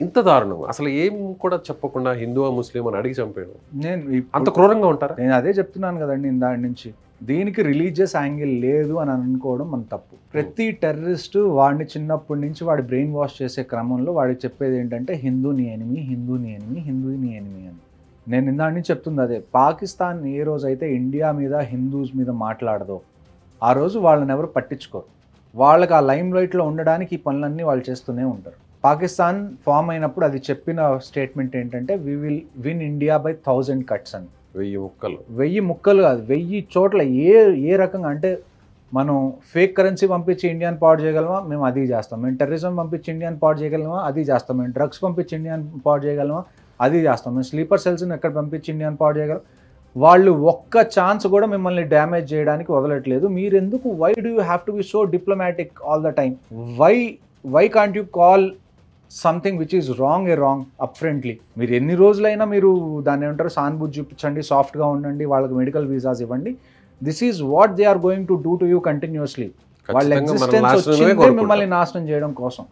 ఇంత దారుణం అసలు ఏం కూడా చెప్పకుండా హిందువా ముస్లిం అని అడిగి చంపేయడం నేను అంత క్రూరంగా ఉంటారా? నేను అదే చెప్తున్నాను కదండి దాని నుంచి. దీనికి రిలీజియస్ యాంగిల్ లేదు అని అనుకోవడం మన తప్పు. ప్రతి టెర్రరిస్ట్ వాడిని చిన్నప్పటి నుంచి వాడి బ్రెయిన్ వాష్ చేసే క్రమంలో వాడికి చెప్పేది ఏంటంటే హిందూ నీ ఎనిమి, హిందూ నీ ఎనిమి, హిందూ నీ ఎనిమి అని. నేను ఇందాక నుంచి చెప్తుంది అదే. పాకిస్తాన్ ఏ రోజైతే ఇండియా మీద హిందూస్ మీద మాట్లాడదో ఆ రోజు వాళ్ళని ఎవరు పట్టించుకోరు. వాళ్ళకి ఆ లైమ్ లైట్లో ఉండడానికి ఈ పనులన్నీ వాళ్ళు చేస్తూనే ఉంటారు. పాకిస్తాన్ ఫామ్ అయినప్పుడు అది చెప్పిన స్టేట్మెంట్ ఏంటంటే we will win India by 1000 cuts అని. 1000 ముక్కలు కాదు, 1000 చోట్ల ఏ రకంగా అంటే మనం ఫేక్ కరెన్సీ పంపించి ఇండియాని పాడు చేయగలమా, మేము అది చేస్తాం. మేము టెర్రరిజం పంపించి ఇండియాని పాడు చేయగలమా, అది చేస్తాం. మేము డ్రగ్స్ పంపించి ఇండియాని పాడు చేయగలమా, అది చేస్తాం. మేము స్లీపర్ సెల్స్ని ఎక్కడ పంపించి ఇండియాని పాడు చేయగలం. వాళ్ళు ఒక్క ఛాన్స్ కూడా మిమ్మల్ని డ్యామేజ్ చేయడానికి వదలట్లేదు. మీరెందుకు why do you have to be so diplomatic all the time? Why can't you call something which is wrong up frontly? మీరు ఎన్ని రోజులైనా మీరు దాన్ని ఏమంటారు సానుభూతి చూపించండి, సాఫ్ట్గా ఉండండి, వాళ్ళకి మెడికల్ వీసాస్ ఇవ్వండి. This is what they are going to do to you continuously. వాళ్ళ ఎగ్జిస్టెన్స్ వచ్చిందే మిమ్మల్ని నాశనం చేయడం కోసం.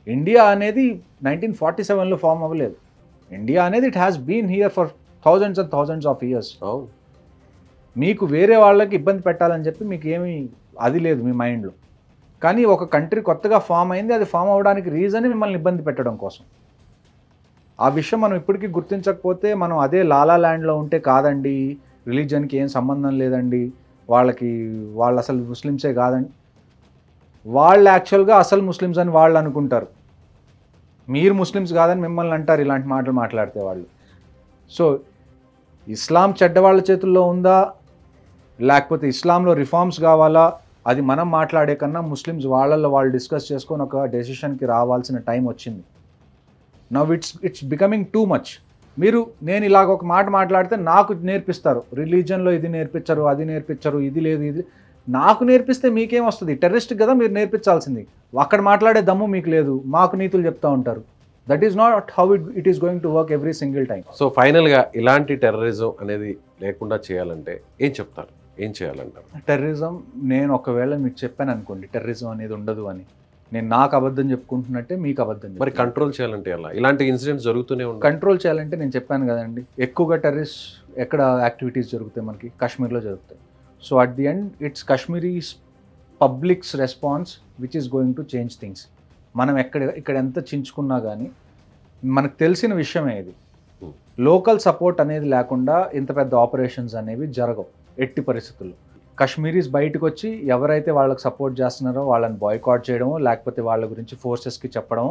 ఇండియా అనేది 1947లో ఫామ్ అవ్వలేదు. ఇండియా అనేది it has been here for thousands and thousands of years. మీకు వేరే వాళ్ళకి ఇబ్బంది పెట్టాలని చెప్పి మీకు ఏమీ అది లేదు మీ మైండ్లో. కానీ ఒక కంట్రీ కొత్తగా ఫామ్ అయింది, అది ఫామ్ అవ్వడానికి రీజన్ మిమ్మల్ని ఇబ్బంది పెట్టడం కోసం. ఆ విషయం మనం ఇప్పటికీ గుర్తించకపోతే మనం అదే లాలా ల్యాండ్లో ఉంటే కాదండి, రిలీజన్కి ఏం సంబంధం లేదండి, వాళ్ళు అసలు ముస్లిమ్సే కాదండి. వాళ్ళు యాక్చువల్గా అసలు ముస్లిమ్స్ అని వాళ్ళు అనుకుంటారు. మీరు ముస్లిమ్స్ కాదని మిమ్మల్ని అంటారు ఇలాంటి మాటలు మాట్లాడితే వాళ్ళు. సో ఇస్లాం చెడ్డవాళ్ళ చేతుల్లో ఉందా, లేకపోతే ఇస్లాంలో రిఫార్మ్స్ కావాలా, అది మనం మాట్లాడే కన్నా ముస్లిమ్స్ వాళ్ళల్లో వాళ్ళు డిస్కస్ చేసుకొని ఒక డెసిషన్కి రావాల్సిన టైం వచ్చింది. Now it's becoming too much. నేను ఇలాగ ఒక మాట మాట్లాడితే నాకు నేర్పిస్తారు, రిలీజన్లో ఇది నేర్పించరు, అది నేర్పించరు, ఇది లేదు, ఇది నాకు నేర్పిస్తే మీకేం వస్తుంది? టెర్రరిస్ట్ కదా మీరు నేర్పించాల్సింది. అక్కడ మాట్లాడే దమ్ము మీకు లేదు, మాకు నీతులు చెప్తూ ఉంటారు. That is not how it is going to work every single time. So ఫైనల్గా ఇలాంటి టెర్రరిజం అనేది లేకుండా చేయాలంటే ఏం చెప్తారు, ఏం చేయాలంటారు? టెర్రరిజం నేను ఒకవేళ మీకు చెప్పాను అనుకోండి టెర్రరిజం అనేది ఉండదు అని, నేను నాకు అబద్ధం చెప్పుకుంటున్నట్టే మీకు అబద్ధం. మరి కంట్రోల్ చేయాలంటే ఎలా? ఇలాంటి ఇన్సిడెంట్స్ జరుగుతూనే ఉంటాయి. కంట్రోల్ చేయాలంటే నేను చెప్పాను కదండి, ఎక్కువగా టెర్రరిస్ట్ ఎక్కడ యాక్టివిటీస్ జరుగుతాయి మనకి కాశ్మీర్లో జరుగుతాయి. So at the end it's Kashmiris public's response which is going to change things. మనం ఇక్కడ ఎంత చించుకున్నా కానీ మనకు తెలిసిన విషయమే ఇది. లోకల్ సపోర్ట్ అనేది లేకుండా ఇంత పెద్ద ఆపరేషన్స్ అనేవి జరగవు ఎట్టి పరిస్థితుల్లో. కాశ్మీరీస్ బయటకు వచ్చి ఎవరైతే వాళ్ళకి సపోర్ట్ చేస్తున్నారో వాళ్ళని బాయ్కాట్ చేయడమో, లేకపోతే వాళ్ళ గురించి ఫోర్సెస్కి చెప్పడమో